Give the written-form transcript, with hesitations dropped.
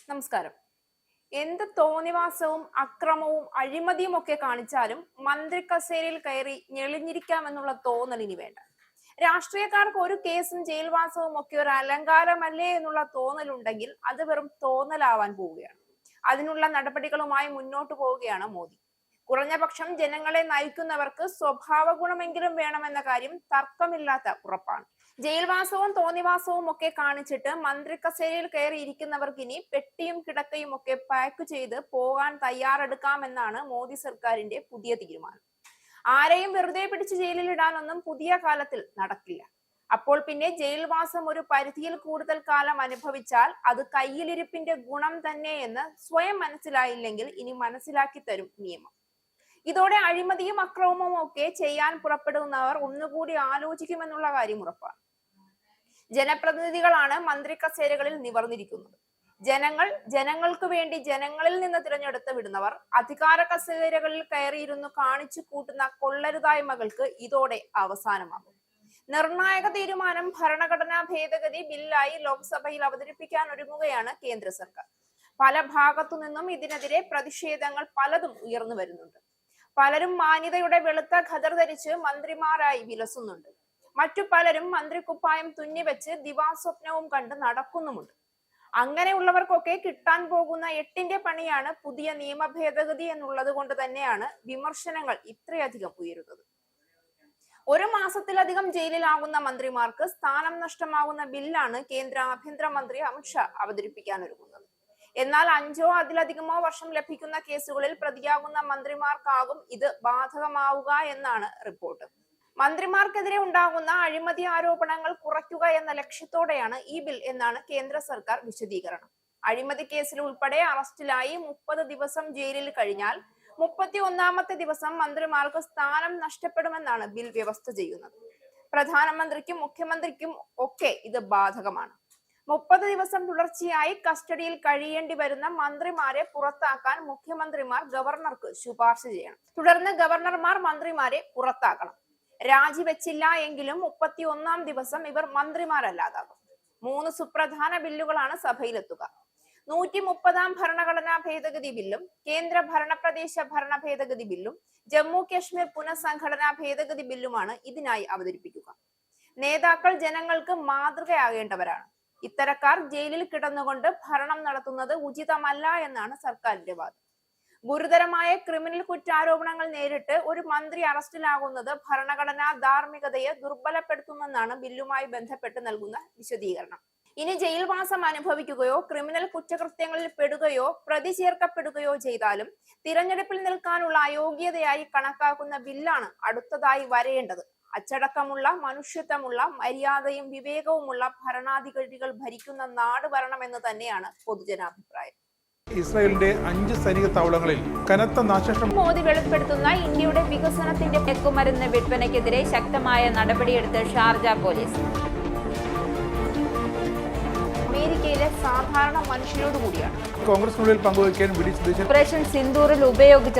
നമസ്കാരം. എന്ത് തോന്നിവാസവും അക്രമവും അഴിമതിയും ഒക്കെ കാണിച്ചാലും മന്ത്രി കസേരയിൽ കയറി ഞെളിഞ്ഞിരിക്കാമെന്നുള്ള തോന്നൽ ഇനി വേണ്ട. രാഷ്ട്രീയക്കാർക്ക് ഒരു കേസും ജയിൽവാസവും ഒക്കെ ഒരു അലങ്കാരമല്ലേ എന്നുള്ള തോന്നലുണ്ടെങ്കിൽ അത് വെറും തോന്നലാവാൻ പോവുകയാണ്. അതിനുള്ള നടപടികളുമായി മുന്നോട്ട് പോവുകയാണ് മോദി. കുറഞ്ഞപക്ഷം ജനങ്ങളെ നയിക്കുന്നവർക്ക് സ്വഭാവ ഗുണമെങ്കിലും വേണമെന്ന കാര്യം തർക്കമില്ലാത്ത ഉറപ്പാണ്. ജയിൽവാസവും തോന്നിവാസവും ഒക്കെ കാണിച്ചിട്ട് മന്ത്രി കസേരയിൽ കയറിയിരിക്കുന്നവർക്ക് ഇനി പെട്ടിയും കിടക്കയും ഒക്കെ പാക്ക് ചെയ്ത് പോകാൻ തയ്യാറെടുക്കാമെന്നാണ് മോദി സർക്കാരിന്റെ പുതിയ തീരുമാനം. ആരെയും വെറുതെ പിടിച്ച് ജയിലിൽ ഇടാനൊന്നും പുതിയ കാലത്തിൽ നടക്കില്ല. അപ്പോൾ പിന്നെ ജയിൽവാസം ഒരു പരിധിയിൽ കൂടുതൽ കാലം അനുഭവിച്ചാൽ അത് കയ്യിലിരിപ്പിന്റെ ഗുണം തന്നെ എന്ന് സ്വയം മനസ്സിലായില്ലെങ്കിൽ ഇനി മനസ്സിലാക്കി തരും നിയമം. ഇതോടെ അഴിമതിയും അക്രമവും ഒക്കെ ചെയ്യാൻ പുറപ്പെടുന്നവർ ഒന്നുകൂടി ആലോചിക്കുമെന്നുള്ള കാര്യം ഉറപ്പാണ്. ജനപ്രതിനിധികളാണ് മന്ത്രി കസേരകളിൽ നിവർന്നിരിക്കുന്നത്. ജനങ്ങൾക്ക് വേണ്ടി ജനങ്ങളിൽ നിന്ന് തിരഞ്ഞെടുത്ത് വിടുന്നവർ അധികാര കസേരകളിൽ കയറിയിരുന്നു കാണിച്ചു കൂട്ടുന്ന കൊള്ളരുതായ്മകൾക്ക് ഇതോടെ അവസാനമാകും. നിർണായക തീരുമാനം ഭരണഘടനാ ഭേദഗതി ബില്ലായി ലോക്സഭയിൽ അവതരിപ്പിക്കാൻ ഒരുങ്ങുകയാണ് കേന്ദ്ര സർക്കാർ. പല ഭാഗത്തു നിന്നും ഇതിനെതിരെ പ്രതിഷേധങ്ങൾ പലതും ഉയർന്നു വരുന്നുണ്ട്. പലരും മാന്യതയുടെ വെളുത്ത ഖദർ ധരിച്ച് മന്ത്രിമാരായി വിലസുന്നുണ്ട്. മറ്റു പലരും മന്ത്രിക്കുപ്പായം തുന്നിവെച്ച് ദിവാസ്വപ്നവും കണ്ട് നടക്കുന്നുമുണ്ട്. അങ്ങനെയുള്ളവർക്കൊക്കെ കിട്ടാൻ പോകുന്ന എട്ടിന്റെ പണിയാണ് പുതിയ നിയമ ഭേദഗതി എന്നുള്ളത് കൊണ്ട് തന്നെയാണ് വിമർശനങ്ങൾ ഇത്രയധികം ഉയരുന്നത്. ഒരു മാസത്തിലധികം ജയിലിലാകുന്ന മന്ത്രിമാർക്ക് സ്ഥാനം നഷ്ടമാകുന്ന ബില്ലാണ് കേന്ദ്ര ആഭ്യന്തരമന്ത്രി അമിത്ഷാ അവതരിപ്പിക്കാനൊരുങ്ങുന്നത്. എന്നാൽ 5 അതിലധികമോ വർഷം ലഭിക്കുന്ന കേസുകളിൽ പ്രതിയാകുന്ന മന്ത്രിമാർക്കാകും ഇത് ബാധകമാവുക എന്നാണ് റിപ്പോർട്ട്. മന്ത്രിമാർക്കെതിരെ ഉണ്ടാകുന്ന അഴിമതി ആരോപണങ്ങൾ കുറയ്ക്കുക എന്ന ലക്ഷ്യത്തോടെയാണ് ഈ ബിൽ എന്നാണ് കേന്ദ്ര സർക്കാർ വിശദീകരണം. അഴിമതി കേസിൽ ഉൾപ്പെടെ അറസ്റ്റിലായി 30 ദിവസം ജയിലിൽ കഴിഞ്ഞാൽ 31ാമത്തെ ദിവസം മന്ത്രിമാർക്ക് സ്ഥാനം നഷ്ടപ്പെടുമെന്നാണ് ബിൽ വ്യവസ്ഥ ചെയ്യുന്നത്. പ്രധാനമന്ത്രിക്കും മുഖ്യമന്ത്രിക്കും ഒക്കെ ഇത് ബാധകമാണ്. 30 ദിവസം തുടർച്ചയായി കസ്റ്റഡിയിൽ കഴിയേണ്ടി വരുന്ന മന്ത്രിമാരെ പുറത്താക്കാൻ മുഖ്യമന്ത്രിമാർ ഗവർണർക്ക് ശുപാർശ ചെയ്യണം. തുടർന്ന് ഗവർണർമാർ മന്ത്രിമാരെ പുറത്താക്കണം. രാജിവെച്ചില്ല എങ്കിലും 31ാം ദിവസം ഇവർ മന്ത്രിമാരല്ലാതാകും. 3 സുപ്രധാന ബില്ലുകളാണ് സഭയിലെത്തുക. 130ാം ഭരണഘടനാ ഭേദഗതി ബില്ലും കേന്ദ്ര ഭരണപ്രദേശ ഭരണ ഭേദഗതി ബില്ലും ജമ്മു കശ്മീർ പുനഃസംഘടനാ ഭേദഗതി ബില്ലുമാണ് ഇതിനായി അവതരിപ്പിക്കുക. നേതാക്കൾ ജനങ്ങൾക്ക് മാതൃകയാകേണ്ടവരാണ്. ഇത്തരക്കാർ ജയിലിൽ കിടന്നുകൊണ്ട് ഭരണം നടത്തുന്നത് ഉചിതമല്ല എന്നാണ് സർക്കാരിന്റെ വാദം. ഗുരുതരമായ ക്രിമിനൽ കുറ്റാരോപണങ്ങൾ നേരിട്ട് ഒരു മന്ത്രി അറസ്റ്റിലാകുന്നത് ഭരണഘടനാ ധാർമ്മികതയെ ദുർബലപ്പെടുത്തുമെന്നാണ് ബില്ലുമായി ബന്ധപ്പെട്ട് നൽകുന്ന വിശദീകരണം. ഇനി ജയിൽവാസം അനുഭവിക്കുകയോ ക്രിമിനൽ കുറ്റകൃത്യങ്ങളിൽ പെടുകയോ പ്രതി ചേർക്കപ്പെടുകയോ ചെയ്താലും തിരഞ്ഞെടുപ്പിൽ നിൽക്കാനുള്ള അയോഗ്യതയായി കണക്കാക്കുന്ന ബില്ലാണ് അടുത്തതായി വരേണ്ടത്. അച്ചടക്കമുള്ള, മനുഷ്യത്വമുള്ള, മര്യാദയും വിവേകവുമുള്ള ഭരണാധികാരികൾ ഭരിക്കുന്ന നാട് വരണമെന്ന് തന്നെയാണ് പൊതുജനാഭിപ്രായം. ഇസ്രായേലിന്റെ 5 സൈനിക താവളങ്ങളിൽ കനത്ത നാശനഷ്ടം. മോദി വെളിപ്പെടുത്തുന്ന ഇന്ത്യയുടെ വികസനത്തിന്റെ മയക്കുമരുന്ന് വിൽപ്പനയ്ക്കെതിരെ ശക്തമായ നടപടിയെടുത്ത് ഷാർജ പോലീസ്. അമേരിക്കയിലെ സാധാരണ മനുഷ്യരോട് കൂടിയാണ് കോൺഗ്രസിനുള്ളിൽ പങ്കുവയ്ക്കാൻ വിളിച്ചത് ഓപ്പറേഷൻ സിന്ദൂറിൽ ഉപയോഗിച്ച